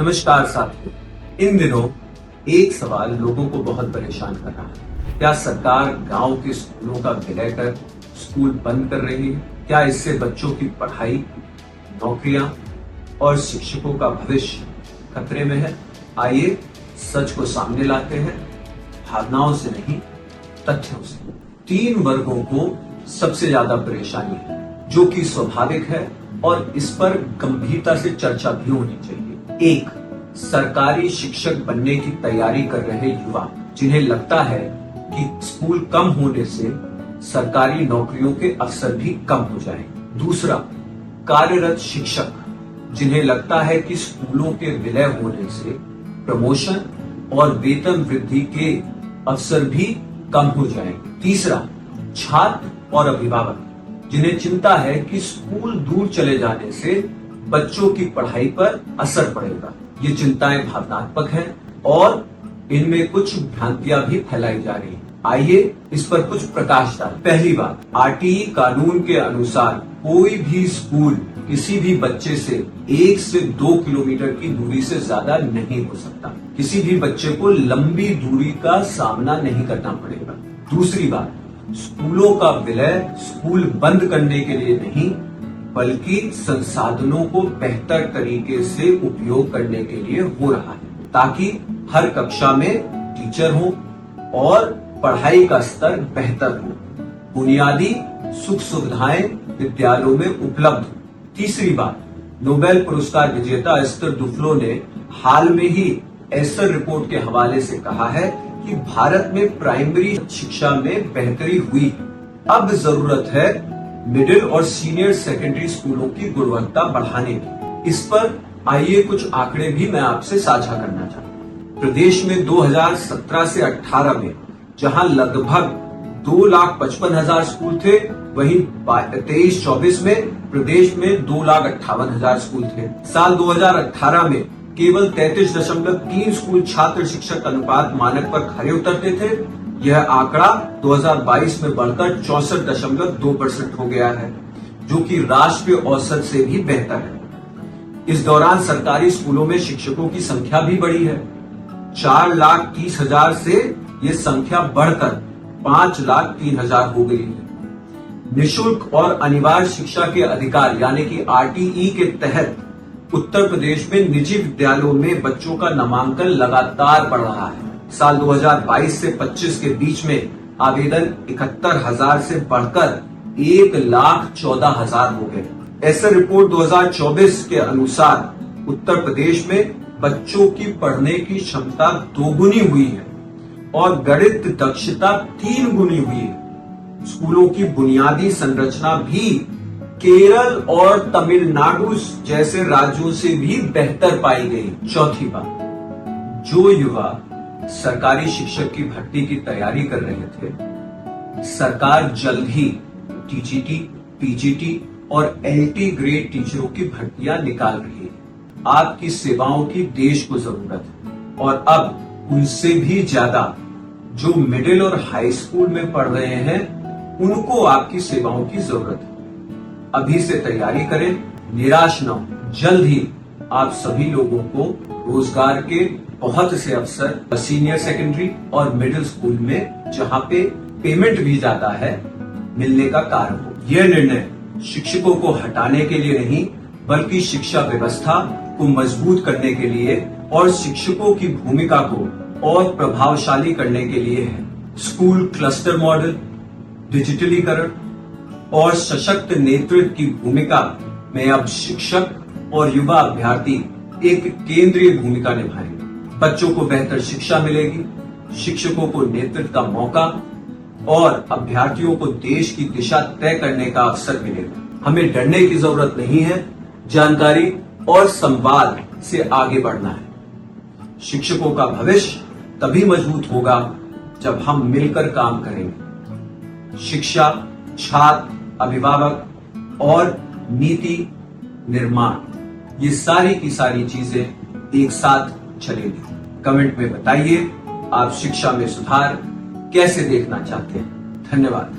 नमस्कार साथियों, इन दिनों एक सवाल लोगों को बहुत परेशान कर रहा है। क्या सरकार गांव के स्कूलों का विलय कर स्कूल बंद कर रही है? क्या इससे बच्चों की पढ़ाई, नौकरियां और शिक्षकों का भविष्य खतरे में है? आइए सच को सामने लाते हैं, भावनाओं से नहीं, तथ्यों से। 3 वर्गों को सबसे ज्यादा परेशानी है, जो कि स्वाभाविक है और इस पर गंभीरता से चर्चा भी होनी चाहिए। 1, सरकारी शिक्षक बनने की तैयारी कर रहे युवा, जिन्हें लगता है कि स्कूल कम होने से सरकारी नौकरियों के अवसर भी कम हो जाएंगे। 2, कार्यरत शिक्षक, जिन्हें लगता है कि स्कूलों के विलय होने से प्रमोशन और वेतन वृद्धि के अवसर भी कम हो जाएंगे। 3, छात्र और अभिभावक, जिन्हें चिंता है कि स्कूल दूर चले जाने से बच्चों की पढ़ाई पर असर पड़ेगा। ये चिंताएं भावनात्मक हैं और इनमें कुछ भ्रांतियां भी फैलाई जा रही हैं। आइए इस पर कुछ प्रकाश डालें। पहली बात, आरटीई कानून के अनुसार कोई भी स्कूल किसी भी बच्चे से 1 से 2 किलोमीटर की दूरी से ज्यादा नहीं हो सकता। किसी भी बच्चे को लंबी दूरी का सामना नहीं करना पड़ेगा। दूसरी बात, स्कूलों का विलय स्कूल बंद करने के लिए नहीं, बल्कि संसाधनों को बेहतर तरीके से उपयोग करने के लिए हो रहा है, ताकि हर कक्षा में टीचर हो और पढ़ाई का स्तर बेहतर हो, बुनियादी सुख सुविधाएं विद्यालयों में उपलब्ध हो। तीसरी बात, नोबेल पुरस्कार विजेता एस्थर डुफ्लो ने हाल में ही एसर रिपोर्ट के हवाले से कहा है कि भारत में प्राइमरी शिक्षा में बेहतरी हुई है। अब जरूरत है मिडिल और सीनियर सेकेंडरी स्कूलों की गुणवत्ता बढ़ाने की। इस पर आइए कुछ आंकड़े भी मैं आपसे साझा करना चाहता हूँ। प्रदेश में 2017 से 18 में जहां लगभग 2,55,000 स्कूल थे, वहीं 23-24 में प्रदेश में 2,58,000 स्कूल थे। साल 2018 में केवल 33.3 स्कूल छात्र शिक्षक अनुपात मानक पर खरे उतरते थे। यह आंकड़ा 2022 में बढ़कर 64.2% हो गया है, जो कि राष्ट्रीय औसत से भी बेहतर है। इस दौरान सरकारी स्कूलों में शिक्षकों की संख्या भी बढ़ी है। 4,30,000 से ये संख्या बढ़कर 5,03,000 हो गई है। निःशुल्क और अनिवार्य शिक्षा के अधिकार यानी कि आरटीई के तहत उत्तर प्रदेश में निजी विद्यालयों में बच्चों का नामांकन लगातार बढ़ रहा है। साल 2022 से 25 के बीच में आवेदन 71,000 से बढ़कर 1,14,000 हो गए। एसर रिपोर्ट 2024 के अनुसार उत्तर प्रदेश में बच्चों की पढ़ने की क्षमता 2 गुनी हुई है और गणित दक्षता 3 गुनी हुई है। स्कूलों की बुनियादी संरचना भी केरल और तमिलनाडु जैसे राज्यों से भी बेहतर पाई गई। चौथी बात, जो युवा सरकारी शिक्षक की भर्ती की तैयारी कर रहे थे, सरकार जल्द ही टीजीटी, पीजीटी और एलटी ग्रेड टीचरों की भर्तियां निकाल रही है। आपकी सेवाओं की देश को जरूरत है और अब उनसे भी ज्यादा जो मिडिल और हाई स्कूल में पढ़ रहे हैं, उनको आपकी सेवाओं की जरूरत है। अभी से तैयारी करें, निराश न हो। जल्द ही आप सभी लोगों को रोजगार के बहुत से अवसर सीनियर सेकेंडरी और मिडिल स्कूल में, जहां पे पेमेंट भी ज्यादा है, मिलने का कारण हो। यह निर्णय शिक्षकों को हटाने के लिए नहीं, बल्कि शिक्षा व्यवस्था को मजबूत करने के लिए और शिक्षकों की भूमिका को और प्रभावशाली करने के लिए है। स्कूल क्लस्टर मॉडल, डिजिटलीकरण और सशक्त नेतृत्व की भूमिका में अब शिक्षक और युवा अभ्यर्थी एक केंद्रीय भूमिका निभाएंगे। बच्चों को बेहतर शिक्षा मिलेगी, शिक्षकों को नेतृत्व का मौका और अभ्यर्थियों को देश की दिशा तय करने का अवसर मिलेगा। हमें डरने की जरूरत नहीं है, जानकारी और संवाद से आगे बढ़ना है। शिक्षकों का भविष्य तभी मजबूत होगा जब हम मिलकर काम करेंगे। शिक्षा, छात्र, अभिभावक और नीति निर्माण, ये सारी की सारी चीजें एक साथ चलेगी। कमेंट में बताइए आप शिक्षा में सुधार कैसे देखना चाहते हैं। धन्यवाद।